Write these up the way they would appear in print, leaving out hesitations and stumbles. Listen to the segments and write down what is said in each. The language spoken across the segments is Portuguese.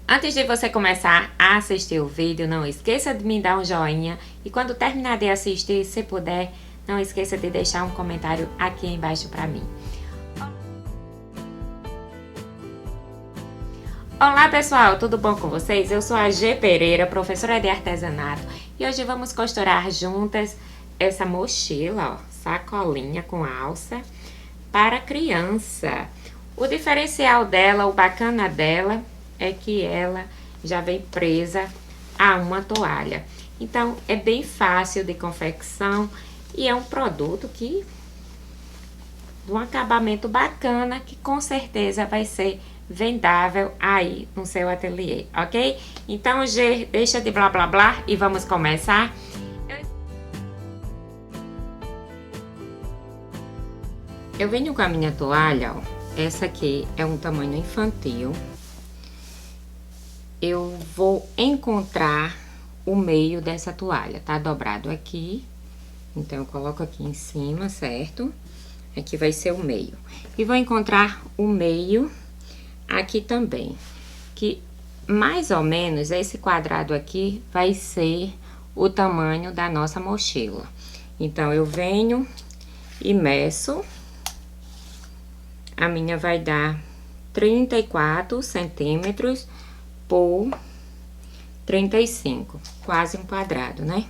Antes de você começar a assistir o vídeo, não esqueça de me dar um joinha. E quando terminar de assistir, se puder, não esqueça de deixar um comentário aqui embaixo pra mim. Olá pessoal, tudo bom com vocês? Eu sou a G Pereira, professora de artesanato. E hoje vamos costurar juntas essa mochila, ó, sacolinha com alça para criança. O diferencial dela, o bacana dela, é que ela já vem presa a uma toalha. Então, é bem fácil de confecção e é um produto que de um acabamento bacana que com certeza vai ser vendável aí no seu ateliê, ok? Então, G, deixa de blá blá blá e vamos começar. Eu venho com a minha toalha, ó. Essa aqui é um tamanho infantil. Eu vou encontrar o meio dessa toalha, tá dobrado aqui. Então, eu coloco aqui em cima, certo? Aqui vai ser o meio. E vou encontrar o meio aqui também, que mais ou menos esse quadrado aqui vai ser o tamanho da nossa mochila. Então, eu venho e meço. A minha vai dar 34 centímetros por 35, quase um quadrado, né?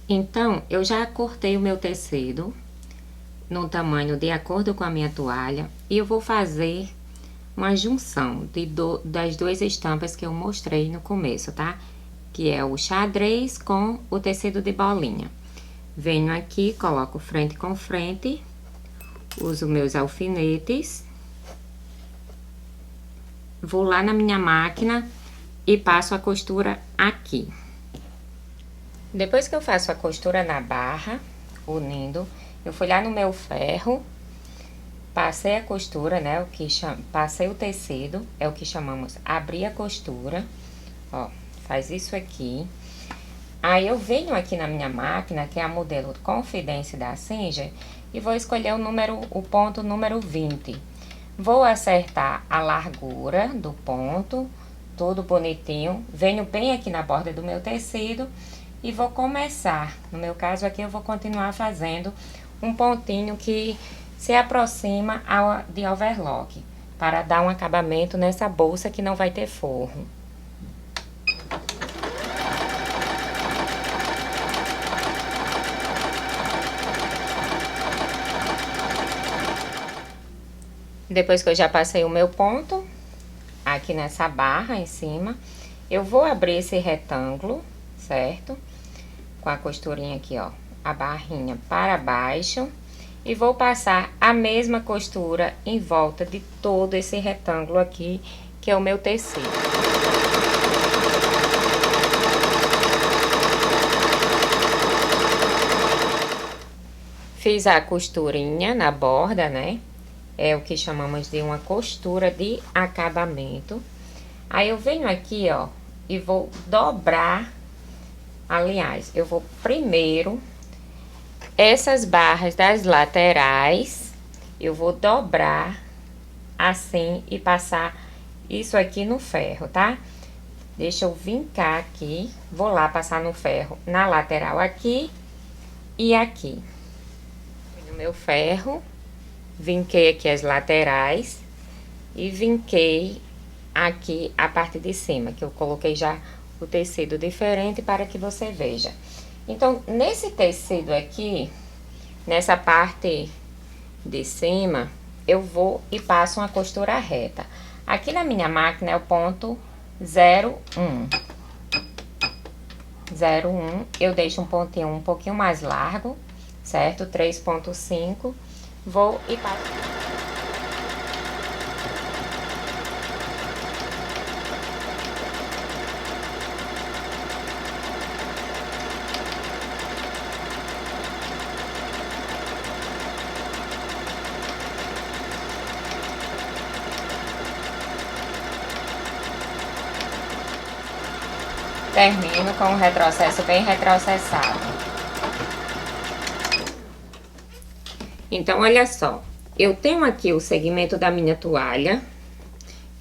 Então, eu já cortei o meu tecido no tamanho de acordo com a minha toalha e eu vou fazer uma junção das duas estampas que eu mostrei no começo, tá? Que é o xadrez com o tecido de bolinha. Venho aqui, coloco frente com frente, uso meus alfinetes. Vou lá na minha máquina e passo a costura aqui. Depois que eu faço a costura na barra, unindo, eu fui lá no meu ferro, passei a costura, né, passei o tecido, é o que chamamos abrir a costura, ó, faz isso aqui. Aí eu venho aqui na minha máquina, que é a modelo Confidência da Singer, e vou escolher o ponto número 20. Vou acertar a largura do ponto, tudo bonitinho. Venho bem aqui na borda do meu tecido e vou começar. No meu caso aqui, eu vou continuar fazendo um pontinho que se aproxima de overlock, para dar um acabamento nessa bolsa que não vai ter forro. Depois que eu já passei o meu ponto, aqui nessa barra em cima, eu vou abrir esse retângulo, certo? Com a costurinha aqui, ó, a barrinha para baixo. E vou passar a mesma costura em volta de todo esse retângulo aqui, que é o meu tecido. Fiz a costurinha na borda, né? É o que chamamos de uma costura de acabamento. Aí, eu venho aqui, ó, e vou dobrar. Aliás, eu vou primeiro, essas barras das laterais, eu vou dobrar assim e passar isso aqui no ferro, tá? Deixa eu vincar aqui, vou lá passar no ferro na lateral aqui e aqui. No meu ferro, vinquei aqui as laterais e vinquei aqui a parte de cima, que eu coloquei já o tecido diferente para que você veja. Então, nesse tecido aqui, nessa parte de cima, eu vou e passo uma costura reta. Aqui na minha máquina é o ponto 01. 01, eu deixo um pontinho um pouquinho mais largo, certo? 3,5. Vou e passo. Termino com um retrocesso bem retrocessado. Então, olha só. Eu tenho aqui o segmento da minha toalha,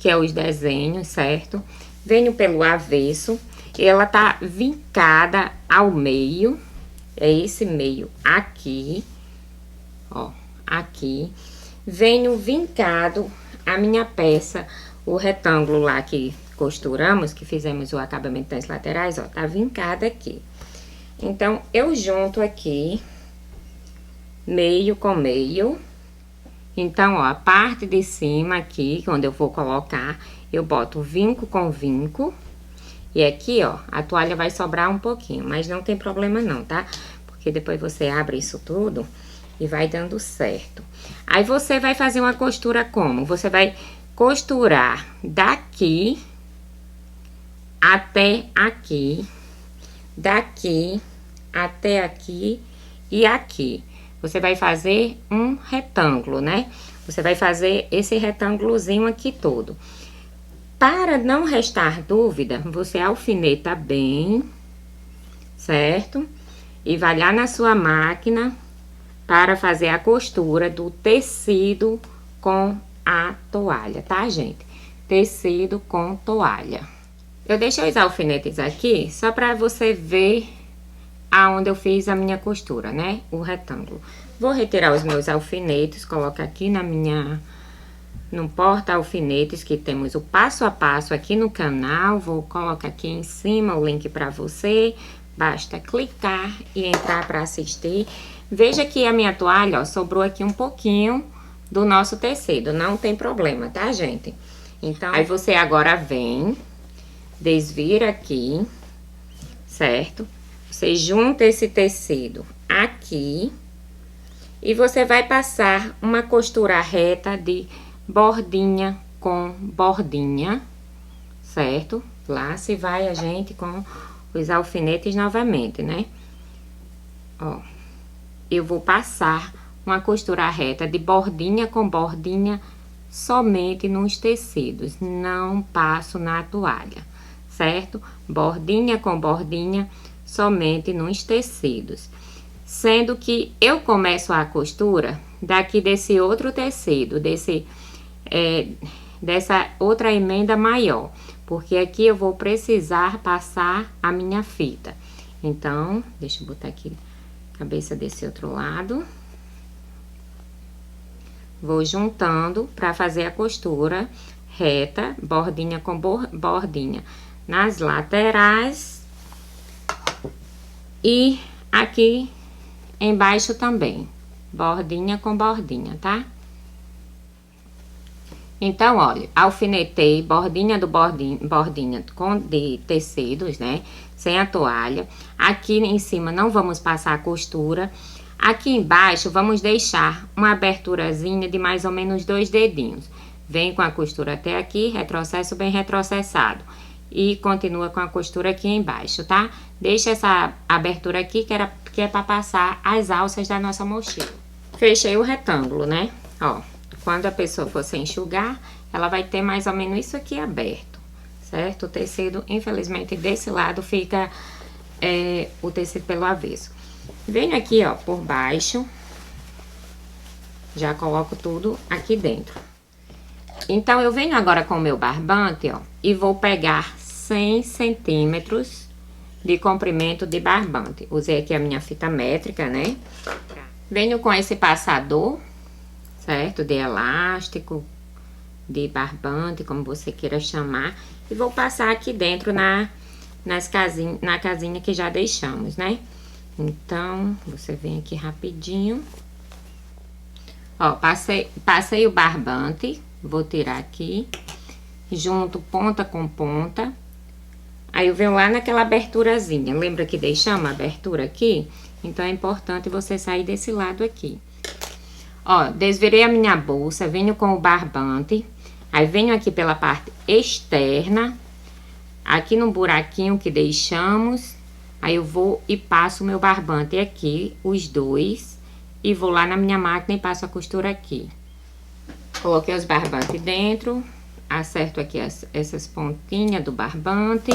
que é os desenhos, certo? Venho pelo avesso, ela tá vincada ao meio, é esse meio aqui, ó, aqui. Venho vincado a minha peça, o retângulo lá que costuramos, que fizemos o acabamento das laterais, ó, tá vincada aqui. Então, eu junto aqui, meio com meio. Então, ó, a parte de cima aqui, onde eu vou colocar, eu boto vinco com vinco. E aqui, ó, a toalha vai sobrar um pouquinho, mas não tem problema não, tá? Porque depois você abre isso tudo e vai dando certo. Aí, você vai fazer uma costura como? Você vai costurar daqui até aqui, daqui até aqui e aqui. Você vai fazer um retângulo, né? Você vai fazer esse retângulozinho aqui todo. Para não restar dúvida, você alfineta bem, certo? E vai lá na sua máquina para fazer a costura do tecido com a toalha, tá, gente? Tecido com toalha. Eu deixei os alfinetes aqui só para você ver aonde eu fiz a minha costura, né? O retângulo. Vou retirar os meus alfinetes, coloco aqui no porta-alfinetes, que temos o passo a passo aqui no canal. Vou colocar aqui em cima o link para você. Basta clicar e entrar para assistir. Veja que a minha toalha, ó, sobrou aqui um pouquinho do nosso tecido. Não tem problema, tá, gente? Então, aí você agora vem, desvira aqui, certo? Você junta esse tecido aqui e você vai passar uma costura reta de bordinha com bordinha, certo? Lá se vai a gente com os alfinetes novamente, né? Ó, eu vou passar uma costura reta de bordinha com bordinha somente nos tecidos, não passo na toalha, certo? Bordinha com bordinha somente nos tecidos. Sendo que eu começo a costura daqui desse outro tecido, dessa outra emenda maior. Porque aqui eu vou precisar passar a minha fita. Então, deixa eu botar aqui a cabeça desse outro lado. Vou juntando para fazer a costura reta, bordinha com bordinha nas laterais. E aqui embaixo também, bordinha com bordinha, tá? Então, olha, alfinetei bordinha do bordinha de tecidos, né? Sem a toalha. Aqui em cima não vamos passar a costura. Aqui embaixo vamos deixar uma aberturazinha de mais ou menos 2 dedinhos. Vem com a costura até aqui, retrocesso bem retrocessado. E continua com a costura aqui embaixo, tá? Deixa essa abertura aqui que é para passar as alças da nossa mochila. Fechei o retângulo, né? Ó, quando a pessoa for se enxugar, ela vai ter mais ou menos isso aqui aberto, certo? O tecido, infelizmente, desse lado fica o tecido pelo avesso. Venho aqui, ó, por baixo. Já coloco tudo aqui dentro. Então, eu venho agora com o meu barbante, ó, e vou pegar 100 centímetros de comprimento de barbante. Usei aqui a minha fita métrica, né? Venho com esse passador, certo? De elástico, de barbante, como você queira chamar. E vou passar aqui dentro na casinha que já deixamos, né? Então, você vem aqui rapidinho. Ó, passei o barbante. Vou tirar aqui, junto ponta com ponta. Aí eu venho lá naquela aberturazinha. Lembra que deixamos a abertura aqui? Então, é importante você sair desse lado aqui. Ó, desvirei a minha bolsa, venho com o barbante. Aí, venho aqui pela parte externa. Aqui no buraquinho que deixamos. Aí, eu vou e passo o meu barbante aqui, os dois. E vou lá na minha máquina e passo a costura aqui. Coloquei os barbantes dentro, acerto aqui essas pontinhas do barbante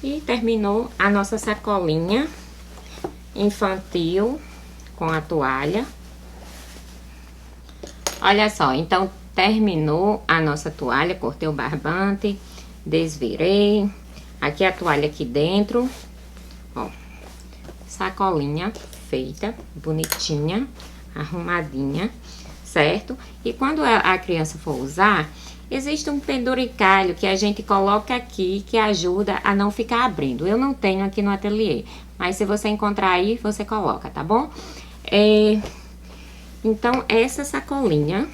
e terminou a nossa sacolinha infantil com a toalha. Olha só, então terminou a nossa toalha, cortei o barbante, desvirei. Aqui a toalha aqui dentro, ó, sacolinha feita, bonitinha, arrumadinha, certo? E quando a criança for usar, existe um penduricalho que a gente coloca aqui, que ajuda a não ficar abrindo. Eu não tenho aqui no ateliê, mas se você encontrar aí, você coloca, tá bom? Então, essa sacolinha,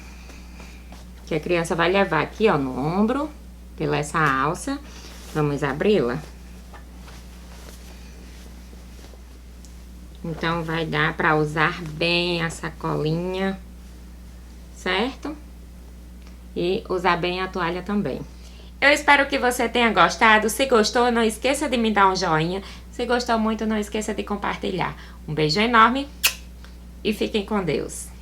que a criança vai levar aqui, ó, no ombro, pela essa alça, vamos abri-la. Então, vai dar pra usar bem a sacolinha, certo? E usar bem a toalha também. Eu espero que você tenha gostado. Se gostou, não esqueça de me dar um joinha. Se gostou muito, não esqueça de compartilhar. Um beijo enorme e fiquem com Deus.